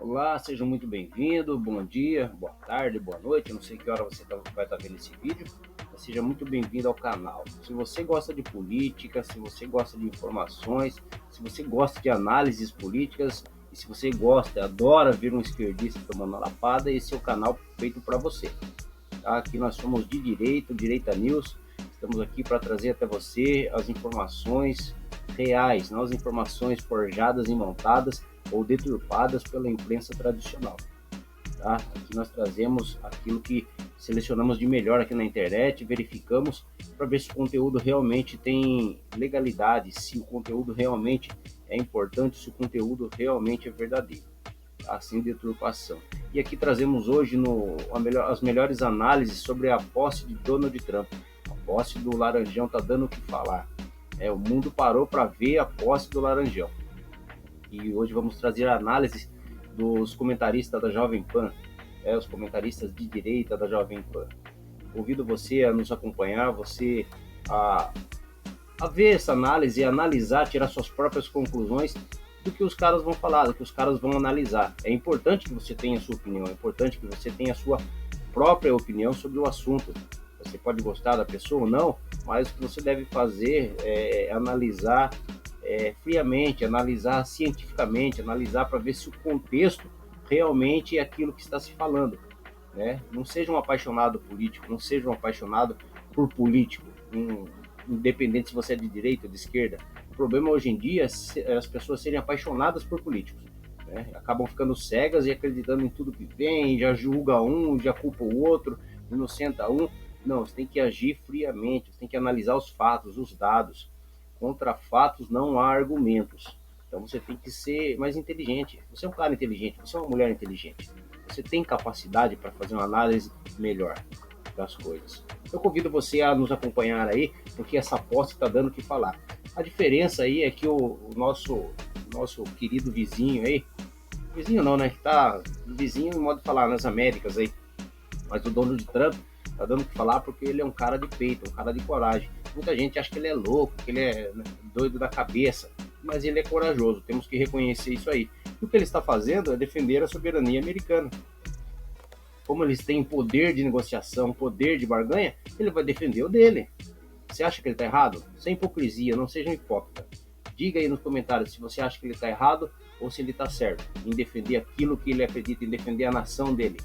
Olá, sejam muito bem-vindos. Bom dia, boa tarde, boa noite. Eu não sei que hora você vai estar vendo esse vídeo, mas seja muito bem-vindo ao canal. Se você gosta de política, se você gosta de informações, se você gosta de análises políticas e se você gosta, adora ver um esquerdista tomando uma lapada, esse é o canal feito para você. Tá? Aqui nós somos de Direita News. Estamos aqui para trazer até você as informações reais, não as informações forjadas e montadas ou deturpadas pela imprensa tradicional. Tá? Aqui nós trazemos aquilo que selecionamos de melhor aqui na internet, verificamos para ver se o conteúdo realmente tem legalidade, se o conteúdo realmente é importante, se o conteúdo realmente é verdadeiro, tá? Sem deturpação. E aqui trazemos hoje as melhores análises sobre a posse de Donald Trump. A posse do Laranjão está dando o que falar. O mundo parou para ver a posse do Laranjão. E hoje vamos trazer a análise dos comentaristas da Jovem Pan, os comentaristas de direita da Jovem Pan. Convido você a nos acompanhar, você a ver essa análise, analisar, tirar suas próprias conclusões do que os caras vão falar, do que os caras vão analisar. É importante que você tenha a sua opinião, é importante que você tenha a sua própria opinião sobre o assunto. Você pode gostar da pessoa ou não, mas o que você deve fazer é analisar friamente, analisar cientificamente, analisar para ver se o contexto realmente é aquilo que está se falando. Né? Não seja um apaixonado político, não seja um apaixonado por político, independente se você é de direita ou de esquerda. O problema hoje em dia é as pessoas serem apaixonadas por políticos. Né? Acabam ficando cegas e acreditando em tudo que vem, já julga um, já culpa o outro, inocenta um. Não, você tem que agir friamente, você tem que analisar os fatos, os dados. Contra fatos não há argumentos. Então você tem que ser mais inteligente. Você é um cara inteligente, você é uma mulher inteligente. Você tem capacidade para fazer uma análise melhor das coisas. Eu convido você a nos acompanhar aí, porque essa posse está dando o que falar. A diferença aí é que o nosso querido vizinho aí, vizinho não, né? Que tá vizinho, em modo de falar, nas Américas aí, mas o Donald Trump tá dando o que falar porque ele é um cara de peito, um cara de coragem. Muita gente acha que ele é louco, que ele é doido da cabeça, mas ele é corajoso, temos que reconhecer isso aí. E o que ele está fazendo é defender a soberania americana. Como eles têm poder de negociação, poder de barganha, ele vai defender o dele. Você acha que ele está errado? Sem hipocrisia, não seja um hipócrita. Diga aí nos comentários se você acha que ele está errado ou se ele está certo em defender aquilo que ele acredita, em defender a nação dele.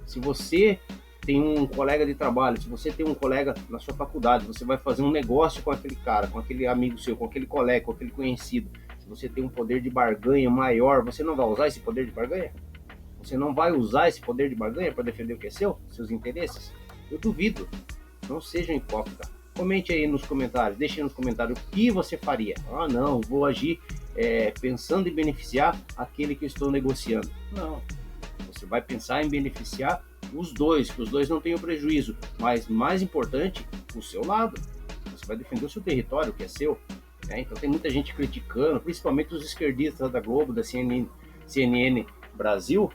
Se você tem um colega de trabalho, se você tem um colega na sua faculdade, você vai fazer um negócio com aquele cara, com aquele amigo seu, com aquele colega, com aquele conhecido, se você tem um poder de barganha maior, você não vai usar esse poder de barganha? Você não vai usar esse poder de barganha para defender o que é seu, seus interesses? Eu duvido. Não seja hipócrita. Comente aí nos comentários, deixe aí nos comentários o que você faria. Ah, não, vou agir pensando em beneficiar aquele que eu estou negociando. Não, você vai pensar em beneficiar os dois, que os dois não tenham prejuízo, mas mais importante, o seu lado. Você vai defender o seu território, que é seu. Então tem muita gente criticando, principalmente os esquerdistas da Globo, da CNN Brasil,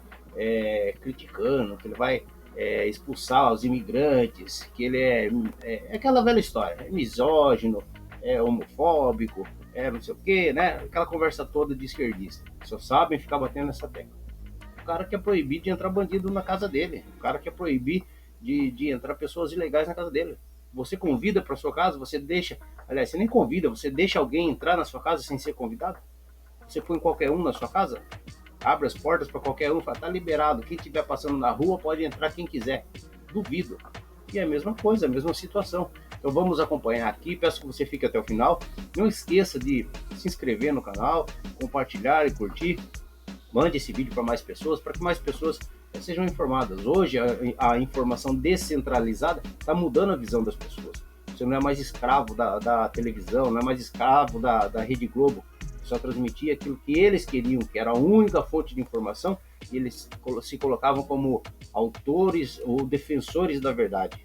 criticando que ele vai expulsar os imigrantes, que ele é aquela velha história, é misógino, é homofóbico, não sei o quê, né? Aquela conversa toda de esquerdista. Só sabem ficar batendo nessa tecla. O cara quer proibir de entrar bandido na casa dele. O cara quer proibir de entrar pessoas ilegais na casa dele. Você convida para sua casa, você deixa. Aliás, você nem convida, você deixa alguém entrar na sua casa sem ser convidado? Você põe qualquer um na sua casa? Abre as portas para qualquer um, fala, tá liberado. Quem estiver passando na rua pode entrar quem quiser. Duvido. E é a mesma coisa, a mesma situação. Então vamos acompanhar aqui, peço que você fique até o final. Não esqueça de se inscrever no canal, compartilhar e curtir. Mande esse vídeo para mais pessoas, para que mais pessoas sejam informadas. Hoje a informação descentralizada está mudando a visão das pessoas. Você não é mais escravo da televisão, não é mais escravo da Rede Globo. Só transmitia aquilo que eles queriam, que era a única fonte de informação, e eles se colocavam como autores ou defensores da verdade.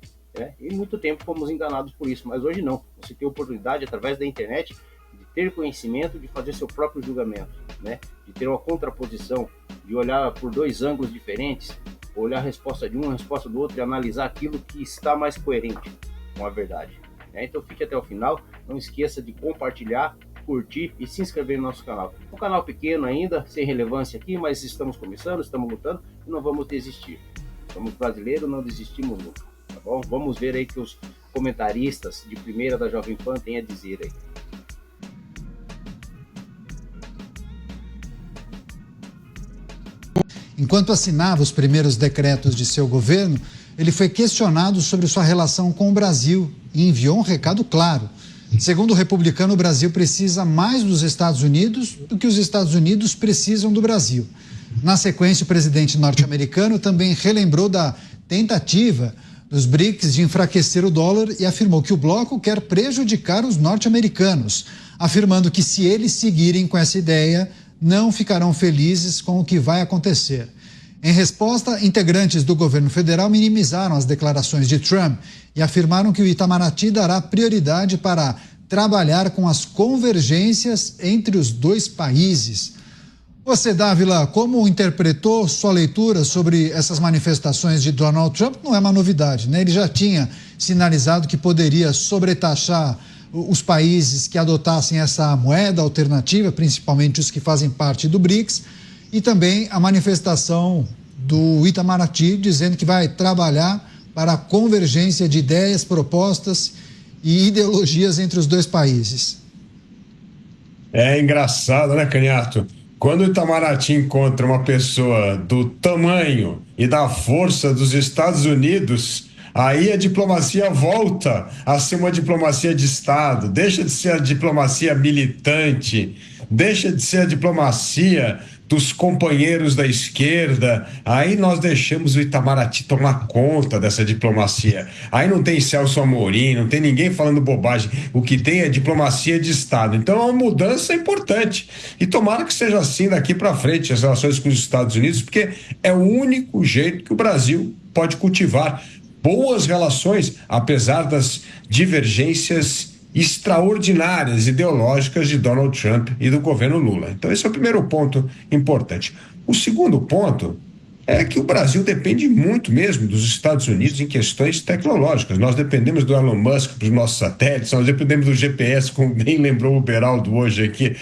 E muito tempo fomos enganados por isso, mas hoje não. Você tem a oportunidade, através da internet, de ter conhecimento, de fazer seu próprio julgamento, de ter uma contraposição, de olhar por dois ângulos diferentes, olhar a resposta de um, a resposta do outro e analisar aquilo que está mais coerente com a verdade. Então fique até o final, não esqueça de compartilhar, curtir e se inscrever no nosso canal. Um canal pequeno ainda, sem relevância aqui, mas estamos começando, estamos lutando e não vamos desistir. Somos brasileiros, não desistimos nunca, tá bom? Vamos ver aí que os comentaristas de primeira da Jovem Pan têm a dizer aí. Enquanto assinava os primeiros decretos de seu governo, ele foi questionado sobre sua relação com o Brasil e enviou um recado claro. Segundo o republicano, o Brasil precisa mais dos Estados Unidos do que os Estados Unidos precisam do Brasil. Na sequência, o presidente norte-americano também relembrou da tentativa dos BRICS de enfraquecer o dólar e afirmou que o bloco quer prejudicar os norte-americanos, afirmando que se eles seguirem com essa ideia, não ficarão felizes com o que vai acontecer. Em resposta, integrantes do governo federal minimizaram as declarações de Trump e afirmaram que o Itamaraty dará prioridade para trabalhar com as convergências entre os dois países. Você, Dávila, como interpretou sua leitura sobre essas manifestações de Donald Trump? Não é uma novidade, né? Ele já tinha sinalizado que poderia sobretaxar os países que adotassem essa moeda alternativa, principalmente os que fazem parte do BRICS, e também a manifestação do Itamaraty dizendo que vai trabalhar para a convergência de ideias, propostas e ideologias entre os dois países. É engraçado, né, Canhato? Quando o Itamaraty encontra uma pessoa do tamanho e da força dos Estados Unidos, aí a diplomacia volta a ser uma diplomacia de Estado, deixa de ser a diplomacia militante, deixa de ser a diplomacia dos companheiros da esquerda. Aí nós deixamos o Itamaraty tomar conta dessa diplomacia. Aí não tem Celso Amorim, não tem ninguém falando bobagem. O que tem é diplomacia de Estado. Então é uma mudança importante. E tomara que seja assim daqui para frente as relações com os Estados Unidos, porque é o único jeito que o Brasil pode cultivar boas relações, apesar das divergências extraordinárias ideológicas de Donald Trump e do governo Lula. Então esse é o primeiro ponto importante. O segundo ponto é que o Brasil depende muito mesmo dos Estados Unidos em questões tecnológicas. Nós dependemos do Elon Musk para os nossos satélites, nós dependemos do GPS, como bem lembrou o Beraldo hoje aqui,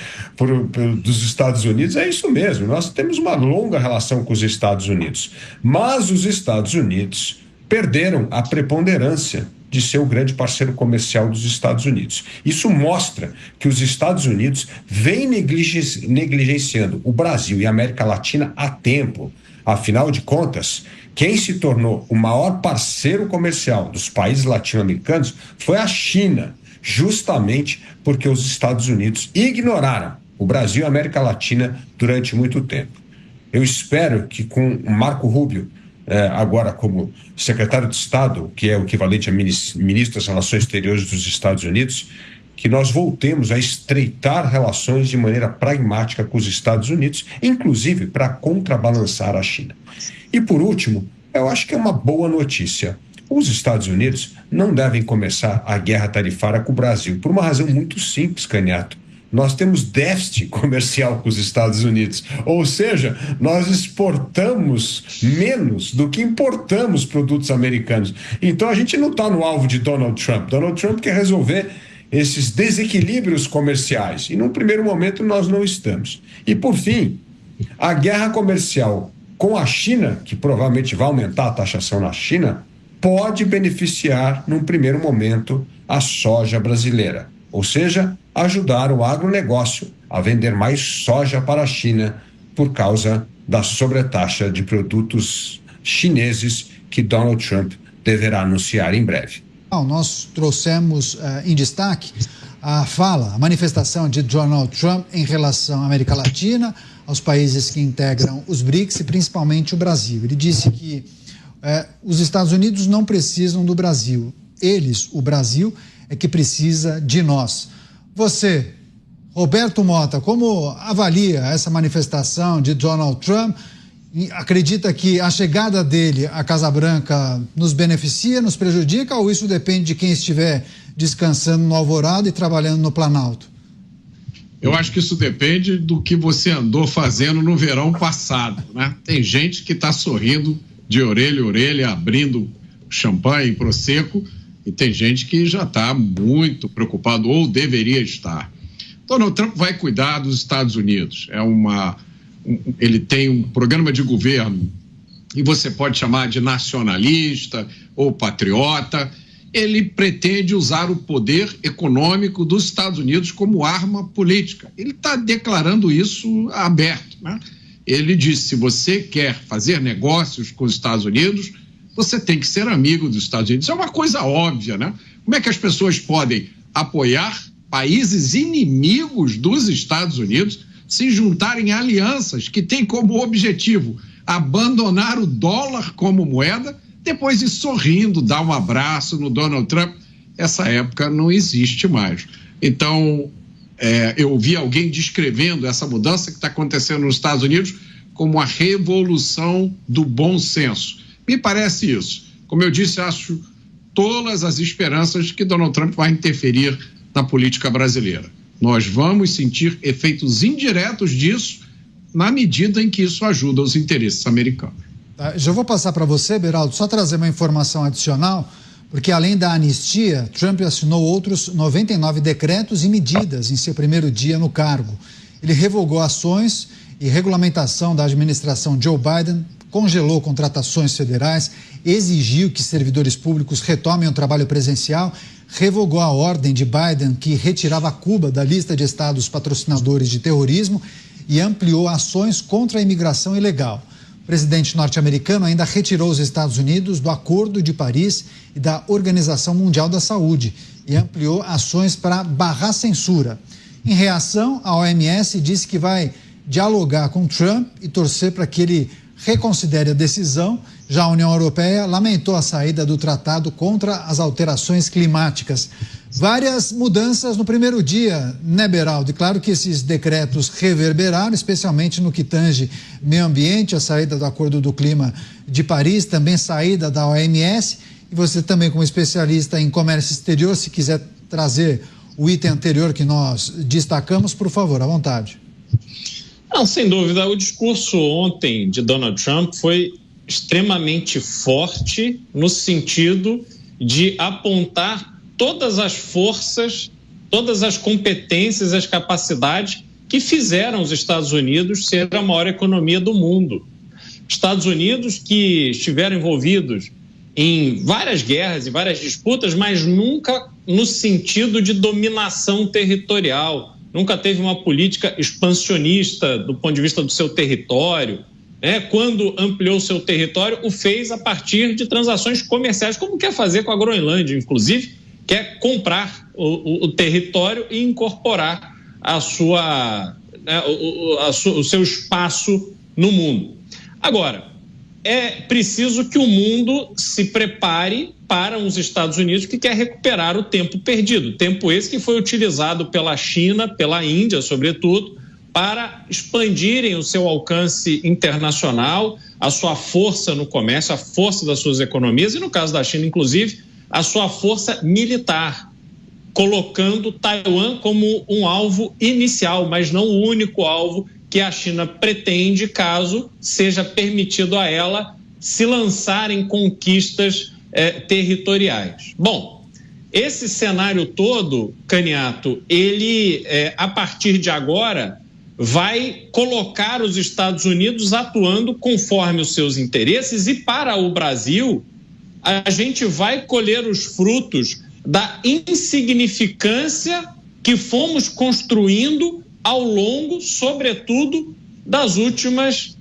dos Estados Unidos. É isso mesmo, nós temos uma longa relação com os Estados Unidos. Mas os Estados Unidos perderam a preponderância de ser o grande parceiro comercial dos Estados Unidos. Isso mostra que os Estados Unidos vêm negligenciando o Brasil e a América Latina há tempo. Afinal de contas, quem se tornou o maior parceiro comercial dos países latino-americanos foi a China, justamente porque os Estados Unidos ignoraram o Brasil e a América Latina durante muito tempo. Eu espero que com o Marco Rubio, agora como secretário de Estado, que é o equivalente a ministro das Relações Exteriores dos Estados Unidos, que nós voltemos a estreitar relações de maneira pragmática com os Estados Unidos, inclusive para contrabalançar a China. E por último, eu acho que é uma boa notícia. Os Estados Unidos não devem começar a guerra tarifária com o Brasil, por uma razão muito simples, Canhato. Nós temos déficit comercial com os Estados Unidos, ou seja, nós exportamos menos do que importamos produtos americanos. Então a gente não está no alvo de Donald Trump. Donald Trump quer resolver esses desequilíbrios comerciais e num primeiro momento nós não estamos. E por fim, a guerra comercial com a China, que provavelmente vai aumentar a taxação na China, pode beneficiar num primeiro momento a soja brasileira, ou seja, ajudar o agronegócio a vender mais soja para a China por causa da sobretaxa de produtos chineses que Donald Trump deverá anunciar em breve. Nós trouxemos em destaque a manifestação de Donald Trump em relação à América Latina, aos países que integram os BRICS e principalmente o Brasil. Ele disse que os Estados Unidos não precisam do Brasil, o Brasil, é que precisa de nós. Você, Roberto Mota, como avalia essa manifestação de Donald Trump? Acredita que a chegada dele à Casa Branca nos beneficia, nos prejudica, ou isso depende de quem estiver descansando no Alvorada e trabalhando no Planalto? Eu acho que isso depende do que você andou fazendo no verão passado, né? Tem gente que está sorrindo de orelha a orelha, abrindo champanhe, prosecco, e tem gente que já está muito preocupado, ou deveria estar. Donald Trump vai cuidar dos Estados Unidos. Ele tem um programa de governo, e você pode chamar de nacionalista ou patriota. Ele pretende usar o poder econômico dos Estados Unidos como arma política. Ele está declarando isso aberto, né? Ele disse: se você quer fazer negócios com os Estados Unidos, você tem que ser amigo dos Estados Unidos. Isso é uma coisa óbvia, né? Como é que as pessoas podem apoiar países inimigos dos Estados Unidos se juntarem em alianças que têm como objetivo abandonar o dólar como moeda, depois de sorrindo, dar um abraço no Donald Trump? Essa época não existe mais. Então, eu vi alguém descrevendo essa mudança que está acontecendo nos Estados Unidos como a revolução do bom senso. Me parece isso. Como eu disse, acho tolas as esperanças que Donald Trump vai interferir na política brasileira. Nós vamos sentir efeitos indiretos disso na medida em que isso ajuda os interesses americanos. Já vou passar para você, Beraldo, só trazer uma informação adicional, porque além da anistia, Trump assinou outros 99 decretos e medidas em seu primeiro dia no cargo. Ele revogou ações e regulamentação da administração Joe Biden, congelou contratações federais, exigiu que servidores públicos retomem o trabalho presencial, revogou a ordem de Biden que retirava Cuba da lista de estados patrocinadores de terrorismo e ampliou ações contra a imigração ilegal. O presidente norte-americano ainda retirou os Estados Unidos do Acordo de Paris e da Organização Mundial da Saúde e ampliou ações para barrar censura. Em reação, a OMS disse que vai dialogar com Trump e torcer para que ele reconsidere a decisão. Já a União Europeia lamentou a saída do tratado contra as alterações climáticas. Várias mudanças no primeiro dia, né, Beraldo? E claro que esses decretos reverberaram, especialmente no que tange meio ambiente, a saída do Acordo do Clima de Paris, também saída da OMS. E você também, como especialista em comércio exterior, se quiser trazer o item anterior que nós destacamos, por favor, à vontade. Não, sem dúvida, o discurso ontem de Donald Trump foi extremamente forte no sentido de apontar todas as forças, todas as competências, as capacidades que fizeram os Estados Unidos ser a maior economia do mundo. Estados Unidos que estiveram envolvidos em várias guerras e várias disputas, mas nunca no sentido de dominação territorial. Nunca teve uma política expansionista do ponto de vista do seu território. Quando ampliou seu território, o fez a partir de transações comerciais, como quer fazer com a Groenlândia, inclusive, quer comprar o território e incorporar o seu espaço no mundo. Agora, é preciso que o mundo se prepare para os Estados Unidos, que quer recuperar o tempo perdido. Tempo esse que foi utilizado pela China, pela Índia, sobretudo, para expandirem o seu alcance internacional, a sua força no comércio, a força das suas economias e, no caso da China, inclusive, a sua força militar, colocando Taiwan como um alvo inicial, mas não o único alvo que a China pretende, caso seja permitido a ela se lançar em conquistas territoriais. Bom, esse cenário todo, Caniato, ele, a partir de agora, vai colocar os Estados Unidos atuando conforme os seus interesses e, para o Brasil, a gente vai colher os frutos da insignificância que fomos construindo ao longo, sobretudo, das últimas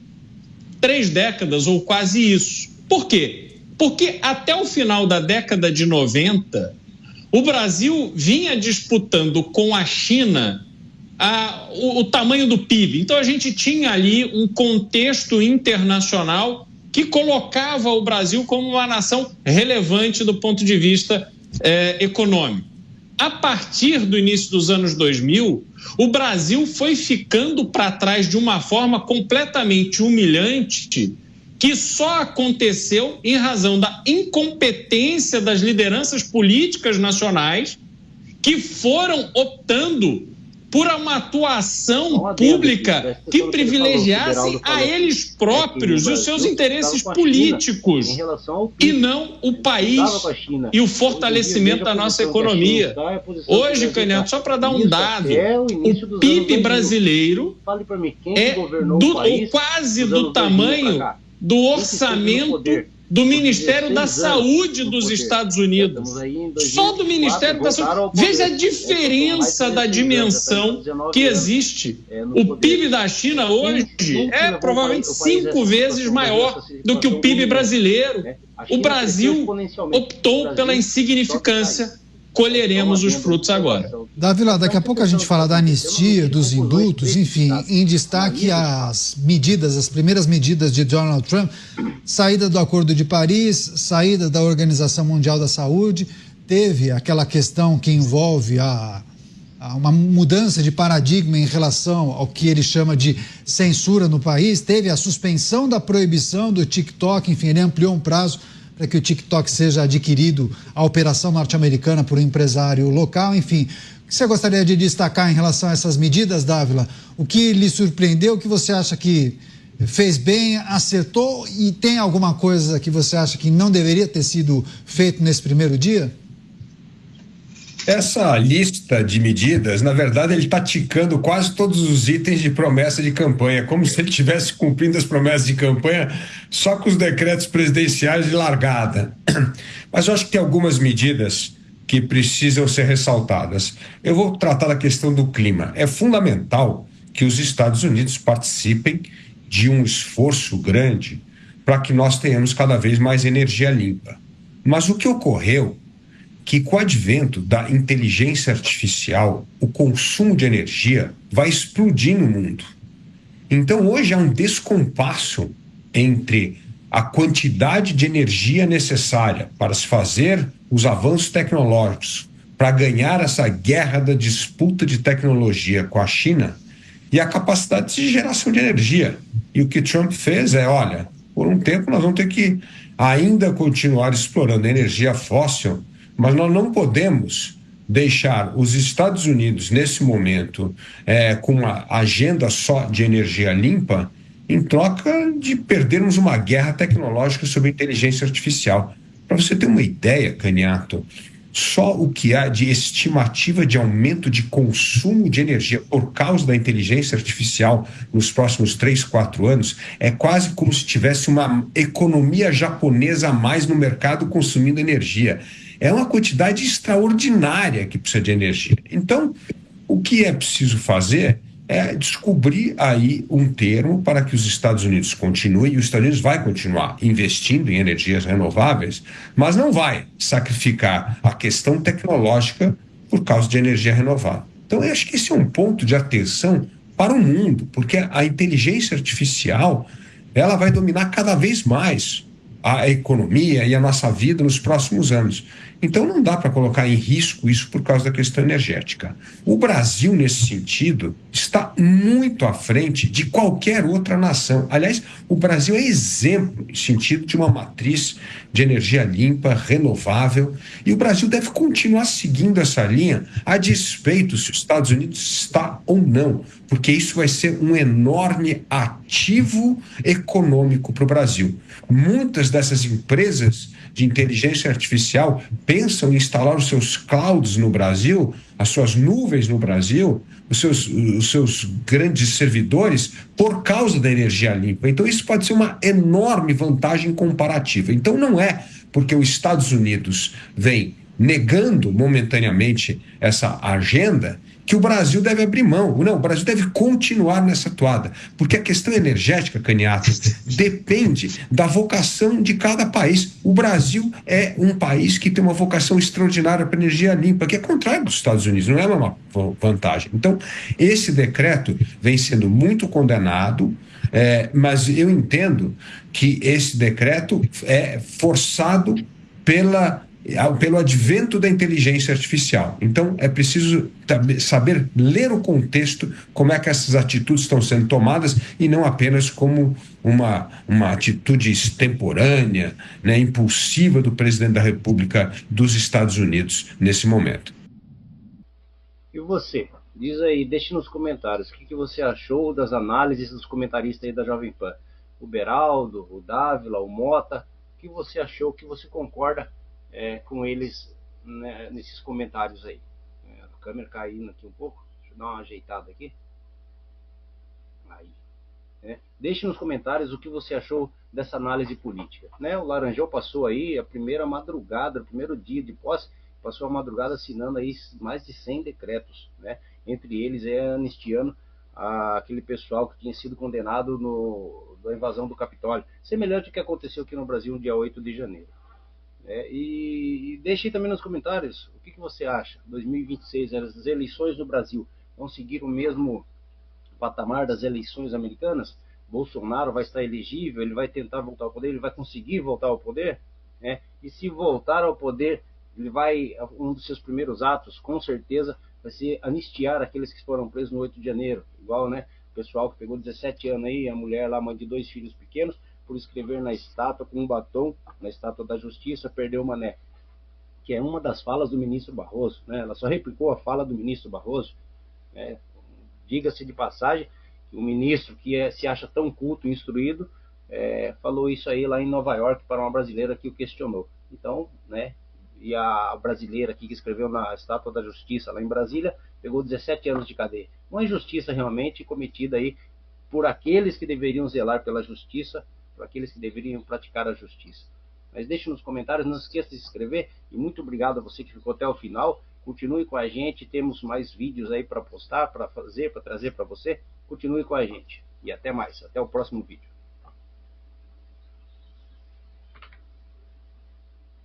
3 décadas, ou quase isso. Por quê? Porque até o final da década de 90, o Brasil vinha disputando com a China o tamanho do PIB. Então, a gente tinha ali um contexto internacional que colocava o Brasil como uma nação relevante do ponto de vista econômico. A partir do início dos anos 2000, o Brasil foi ficando para trás de uma forma completamente humilhante, que só aconteceu em razão da incompetência das lideranças políticas nacionais que foram optando por uma atuação pública que privilegiasse a eles próprios e os seus interesses políticos e não o país e o fortalecimento da nossa economia. Hoje, Canhoto, só para dar um dado, o PIB brasileiro é quase do tamanho do orçamento do Ministério da Saúde dos Estados Unidos. Só do Ministério da Saúde. Veja a diferença da dimensão que existe. O PIB da China hoje é provavelmente 5 vezes maior do que o PIB brasileiro. O Brasil optou pela insignificância. Colheremos os frutos agora. Dávila, daqui a pouco a gente fala da anistia, dos indultos, enfim, em destaque as primeiras medidas de Donald Trump, saída do Acordo de Paris, saída da Organização Mundial da Saúde, teve aquela questão que envolve uma mudança de paradigma em relação ao que ele chama de censura no país, teve a suspensão da proibição do TikTok, enfim, ele ampliou um prazo para que o TikTok seja adquirido, a operação norte-americana por um empresário local, enfim. O que você gostaria de destacar em relação a essas medidas, Dávila? O que lhe surpreendeu, o que você acha que fez bem, acertou, e tem alguma coisa que você acha que não deveria ter sido feito nesse primeiro dia? Essa lista de medidas, na verdade, ele está ticando quase todos os itens de promessa de campanha, como se ele estivesse cumprindo as promessas de campanha só com os decretos presidenciais de largada. Mas eu acho que tem algumas medidas que precisam ser ressaltadas. Eu vou tratar da questão do clima. É fundamental que os Estados Unidos participem de um esforço grande para que nós tenhamos cada vez mais energia limpa. Mas o que ocorreu que com o advento da inteligência artificial, o consumo de energia vai explodir no mundo. Então, hoje há um descompasso entre a quantidade de energia necessária para se fazer os avanços tecnológicos, para ganhar essa guerra da disputa de tecnologia com a China, e a capacidade de geração de energia. E o que Trump fez é, olha, por um tempo nós vamos ter que ainda continuar explorando a energia fóssil, mas nós não podemos deixar os Estados Unidos, nesse momento, com uma agenda só de energia limpa, em troca de perdermos uma guerra tecnológica sobre inteligência artificial. Para você ter uma ideia, Canhoto, só o que há de estimativa de aumento de consumo de energia por causa da inteligência artificial nos próximos 3, 4 anos é quase como se tivesse uma economia japonesa a mais no mercado consumindo energia. É uma quantidade extraordinária que precisa de energia. Então, o que é preciso fazer é descobrir aí um termo para que os Estados Unidos continuem, e os Estados Unidos vai continuar investindo em energias renováveis, mas não vai sacrificar a questão tecnológica por causa de energia renovável. Então, eu acho que esse é um ponto de atenção para o mundo, porque a inteligência artificial ela vai dominar cada vez mais a economia e a nossa vida nos próximos anos. Então não dá para colocar em risco isso por causa da questão energética. O Brasil, nesse sentido, está muito à frente de qualquer outra nação. Aliás, o Brasil é exemplo no sentido de uma matriz de energia limpa, renovável, e o Brasil deve continuar seguindo essa linha, a despeito se os Estados Unidos está ou não, porque isso vai ser um enorme ativo econômico para o Brasil. Muitas dessas empresas de inteligência artificial pensam em instalar os seus clouds no Brasil, as suas nuvens no Brasil, os seus grandes servidores, por causa da energia limpa. Então, isso pode ser uma enorme vantagem comparativa. Então, não é porque os Estados Unidos vem negando momentaneamente essa agenda que o Brasil deve abrir mão. Não, o Brasil deve continuar nessa toada, porque a questão energética, Canhoto, depende da vocação de cada país. O Brasil é um país que tem uma vocação extraordinária para energia limpa, que é contrário dos Estados Unidos, não é uma vantagem. Então, esse decreto vem sendo muito condenado, mas eu entendo que esse decreto é forçado pelo advento da inteligência artificial. Então, é preciso saber ler o contexto, como é que essas atitudes estão sendo tomadas, e não apenas como uma atitude extemporânea, né, impulsiva do presidente da República dos Estados Unidos nesse momento. E você? Diz aí, deixe nos comentários o que você achou das análises dos comentaristas aí da Jovem Pan. O Beraldo, o Dávila, o Mota, o que você achou, o que você concorda com eles, né, nesses comentários aí. A câmera caindo aqui um pouco, deixa eu dar uma ajeitada aqui. Aí. Deixe nos comentários o que você achou dessa análise política. O Laranjal passou aí a primeira madrugada, o primeiro dia de posse, passou a madrugada assinando aí mais de 100 decretos, Entre eles anistiando aquele pessoal que tinha sido condenado na invasão do Capitólio, semelhante ao que aconteceu aqui no Brasil no dia 8 de janeiro. E deixe também nos comentários o que você acha. 2026, as eleições no Brasil vão seguir o mesmo patamar das eleições americanas? Bolsonaro vai estar elegível, ele vai tentar voltar ao poder, ele vai conseguir voltar ao poder? E se voltar ao poder, um dos seus primeiros atos, com certeza, vai ser anistiar aqueles que foram presos no 8 de janeiro, igual, o pessoal que pegou 17 anos aí, a mulher lá, mãe de 2 filhos pequenos, por escrever na estátua com um batom, na estátua da justiça, perdeu o mané, que é uma das falas do ministro Barroso, Ela só replicou a fala do ministro Barroso, Diga-se de passagem, que o ministro que se acha tão culto e instruído, falou isso aí lá em Nova York para uma brasileira que o questionou. Então, e a brasileira aqui que escreveu na estátua da justiça lá em Brasília, pegou 17 anos de cadeia. Uma injustiça realmente cometida aí por aqueles que deveriam zelar pela justiça, por aqueles que deveriam praticar a justiça. Mas deixe nos comentários, não esqueça de se inscrever, e muito obrigado a você que ficou até o final. Continue com a gente, temos mais vídeos aí para postar, para trazer para você. Continue com a gente e até mais, até o próximo vídeo.